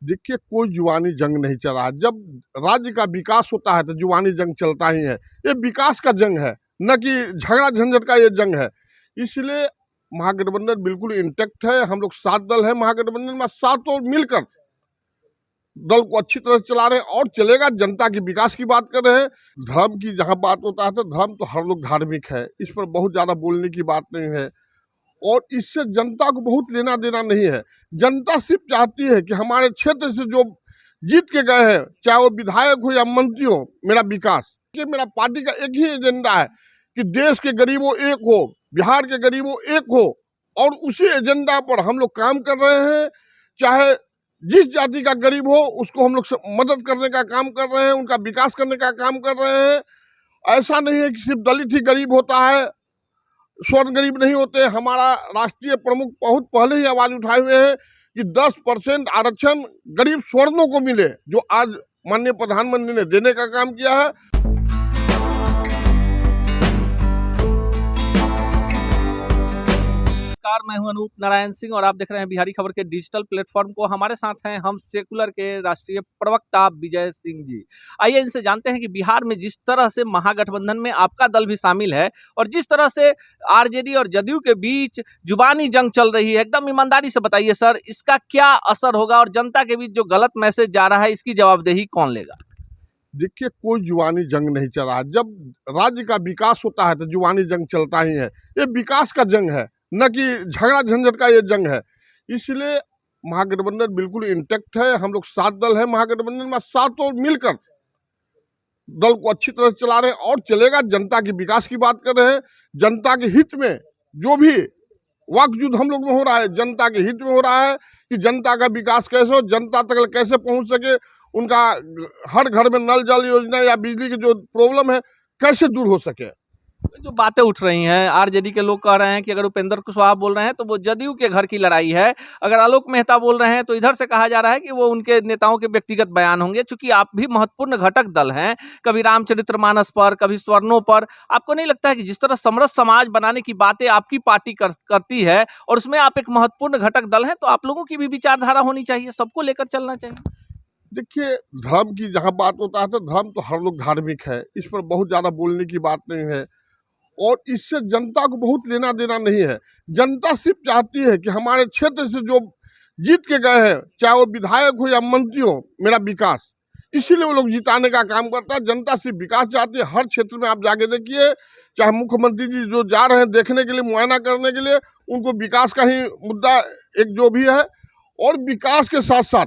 देखिए, कोई जुबानी जंग नहीं चला। जब राज्य का विकास होता है तो जुबानी जंग चलता ही है। ये विकास का जंग है, न कि झगड़ा झंझट का ये जंग है। इसलिए महागठबंधन बिल्कुल इंटैक्ट है। हम लोग 7 दल हैं महागठबंधन में, 7 और मिलकर दल को अच्छी तरह चला रहे हैं और चलेगा। जनता की विकास की बात कर रहे हैं। धर्म की जहां बात होता है तो धर्म तो हर लोग धार्मिक है, इस पर बहुत ज्यादा बोलने की बात नहीं है और इससे जनता को बहुत लेना देना नहीं है। जनता सिर्फ चाहती है कि हमारे क्षेत्र से जो जीत के गए हैं, चाहे वो विधायक हो या मंत्री हो, मेरा विकास। ये मेरा पार्टी का एक ही एजेंडा है कि देश के गरीबों एक हो, बिहार के गरीबों एक हो और उसी एजेंडा पर हम लोग काम कर रहे हैं। चाहे जिस जाति का गरीब हो उसको हम लोग मदद करने का काम कर रहे हैं, उनका विकास करने का काम कर रहे हैं। ऐसा नहीं है कि सिर्फ दलित ही गरीब होता है, स्वर्ण गरीब नहीं होते। हमारा राष्ट्रीय प्रमुख बहुत पहले ही आवाज उठाए हुए हैं कि 10% आरक्षण गरीब स्वर्णों को मिले, जो आज माननीय प्रधानमंत्री ने देने का काम किया है। नमस्कार, मैं हूं अनूप नारायण सिंह और आप देख रहे हैं बिहारी खबर के डिजिटल प्लेटफॉर्म को। हमारे साथ हैं हम सेकुलर के राष्ट्रीय प्रवक्ता विजय सिंह जी। आइए इनसे जानते हैं कि बिहार में जिस तरह से महागठबंधन में आपका दल भी शामिल है और जिस तरह से आरजेडी और जदयू के बीच जुबानी जंग चल रही है, एकदम ईमानदारी से बताइए सर, इसका क्या असर होगा और जनता के बीच जो गलत मैसेज जा रहा है इसकी जवाबदेही कौन लेगा? देखिए, कोई जुबानी जंग नहीं चला। जब राज्य का विकास होता है तो जुबानी जंग चलता ही है। ये विकास का जंग है, न कि झगड़ा झंझट का ये जंग है। इसलिए महागठबंधन बिल्कुल इंटैक्ट है। हम लोग 7 दल हैं महागठबंधन में, 7 और मिलकर दल को अच्छी तरह चला रहे हैं और चलेगा। जनता की विकास की बात कर रहे हैं। जनता के हित में जो भी वाकयुद्ध हम लोग में हो रहा है, जनता के हित में हो रहा है कि जनता का विकास कैसे हो, जनता तक कैसे पहुंच सके, उनका हर घर में नल जल योजना या बिजली की जो प्रॉब्लम है कैसे दूर हो सके। जो बातें उठ रही हैं, आरजेडी के लोग कह रहे हैं कि अगर उपेंद्र कुशवाहा बोल रहे हैं तो वो जदयू के घर की लड़ाई है, अगर आलोक मेहता बोल रहे हैं तो इधर से कहा जा रहा है कि वो उनके नेताओं के व्यक्तिगत बयान होंगे। चूंकि आप भी महत्वपूर्ण घटक दल हैं, कभी रामचरितमानस पर, कभी स्वर्णों पर, आपको नहीं लगता है कि जिस तरह समरस समाज बनाने की बातें आपकी पार्टी करती है और उसमें आप एक महत्वपूर्ण घटक दल हैं, तो आप लोगों की भी विचारधारा होनी चाहिए, सबको लेकर चलना चाहिए? देखिए, धर्म की जहां बात होता है तो धर्म तो हर लोग धार्मिक है, इस पर बहुत ज्यादा बोलने की बात नहीं है और इससे जनता को बहुत लेना देना नहीं है। जनता सिर्फ चाहती है कि हमारे क्षेत्र से जो जीत के गए हैं, चाहे वो विधायक हो या मंत्री हो, मेरा विकास। इसीलिए वो लोग जिताने का काम करता है। जनता सिर्फ विकास चाहती है। हर क्षेत्र में आप जाके देखिए, चाहे मुख्यमंत्री जी जो जा रहे हैं देखने के लिए, मुआयना करने के लिए, उनको विकास का ही मुद्दा एक जो भी है और विकास के साथ साथ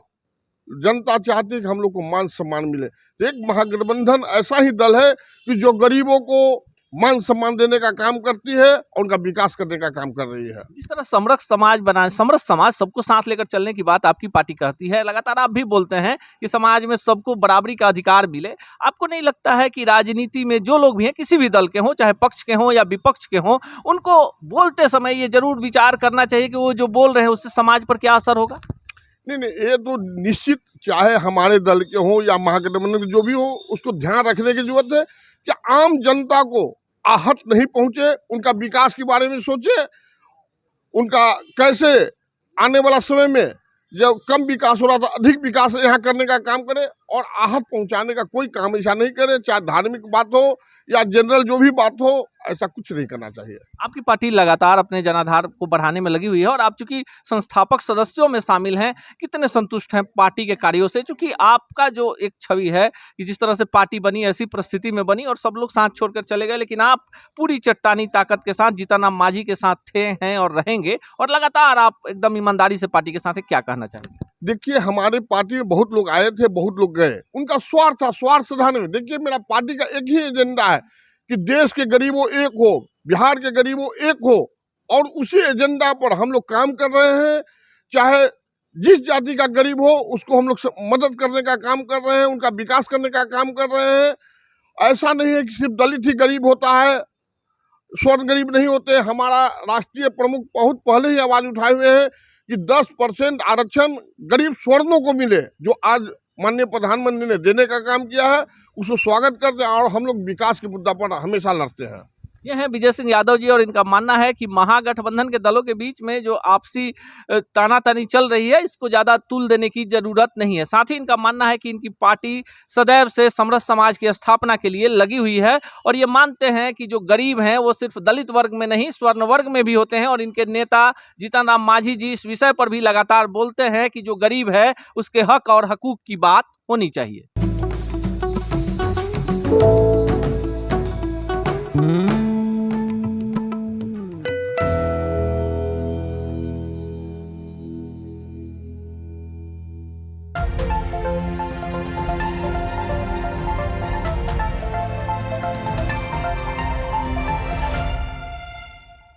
जनता चाहती है कि हम लोग को मान सम्मान मिले। एक महागठबंधन ऐसा ही दल है कि जो गरीबों को मान सम्मान देने का काम करती है और उनका विकास करने का काम कर रही है। जिस तरह समरस समाज सबको साथ लेकर चलने की बात आपकी पार्टी कहती है, लगातार आप भी बोलते हैं कि समाज में सबको बराबरी का अधिकार मिले। आपको नहीं लगता है कि राजनीति में जो लोग भी हैं, किसी भी दल के हों, चाहे पक्ष के हों या विपक्ष के हों, उनको बोलते समय ये जरूर विचार करना चाहिए कि वो जो बोल रहे हैं उससे समाज पर क्या असर होगा? नहीं, ये तो निश्चित, चाहे हमारे दल के हों या महागठबंधन के जो भी हो, उसको ध्यान रखने की जरूरत है कि आम जनता को आहत नहीं पहुंचे, उनका विकास के बारे में सोचे, उनका कैसे आने वाला समय में जब कम विकास हो रहा था अधिक विकास यहाँ करने का काम करे और आहत पहुंचाने का कोई काम ऐसा नहीं करे। चाहे धार्मिक बात हो या जनरल जो भी बात हो, ऐसा कुछ नहीं करना चाहिए। आपकी पार्टी लगातार अपने जनाधार को बढ़ाने में लगी हुई है और आप चूंकि संस्थापक सदस्यों में शामिल हैं, कितने संतुष्ट हैं पार्टी के कार्यों से? चूंकि आपका जो एक छवि है कि जिस तरह से पार्टी बनी ऐसी परिस्थिति में बनी और सब लोग साथ छोड़कर चले गए, लेकिन आप पूरी चट्टानी ताकत के साथ जीतन राम मांझी के साथ थे, हैं और रहेंगे और लगातार आप एकदम ईमानदारी से पार्टी के साथ हैं, क्या कहना चाहेंगे? देखिए, हमारे पार्टी में बहुत लोग आए थे, बहुत लोग गए, उनका स्वार्थ था, स्वार्थ साधन में। देखिए, मेरा पार्टी का एक ही एजेंडा है कि देश के गरीबों एक हो, बिहार के गरीबों एक हो और उसी एजेंडा पर हम लोग काम कर रहे हैं। चाहे जिस जाति का गरीब हो उसको हम लोग मदद करने का काम कर रहे हैं, उनका विकास करने का काम कर रहे हैं। ऐसा नहीं है कि सिर्फ दलित ही गरीब होता है, स्वर्ण गरीब नहीं होते। हमारा राष्ट्रीय प्रमुख बहुत पहले ही आवाज उठाए हुए हैं कि 10% आरक्षण गरीब स्वर्णों को मिले, जो आज माननीय प्रधानमंत्री ने देने का काम किया है, उसको स्वागत करते हैं और हम लोग विकास के मुद्दा पर हमेशा लड़ते हैं। ये हैं विजय सिंह यादव जी और इनका मानना है कि महागठबंधन के दलों के बीच में जो आपसी तानातनी चल रही है इसको ज्यादा तूल देने की जरूरत नहीं है। साथ ही इनका मानना है कि इनकी पार्टी सदैव से समरस समाज की स्थापना के लिए लगी हुई है और ये मानते हैं कि जो गरीब हैं वो सिर्फ दलित वर्ग में नहीं स्वर्ण वर्ग में भी होते हैं और इनके नेता जीतन राम मांझी जी इस विषय पर भी लगातार बोलते हैं कि जो गरीब है उसके हक और हकूक की बात होनी चाहिए।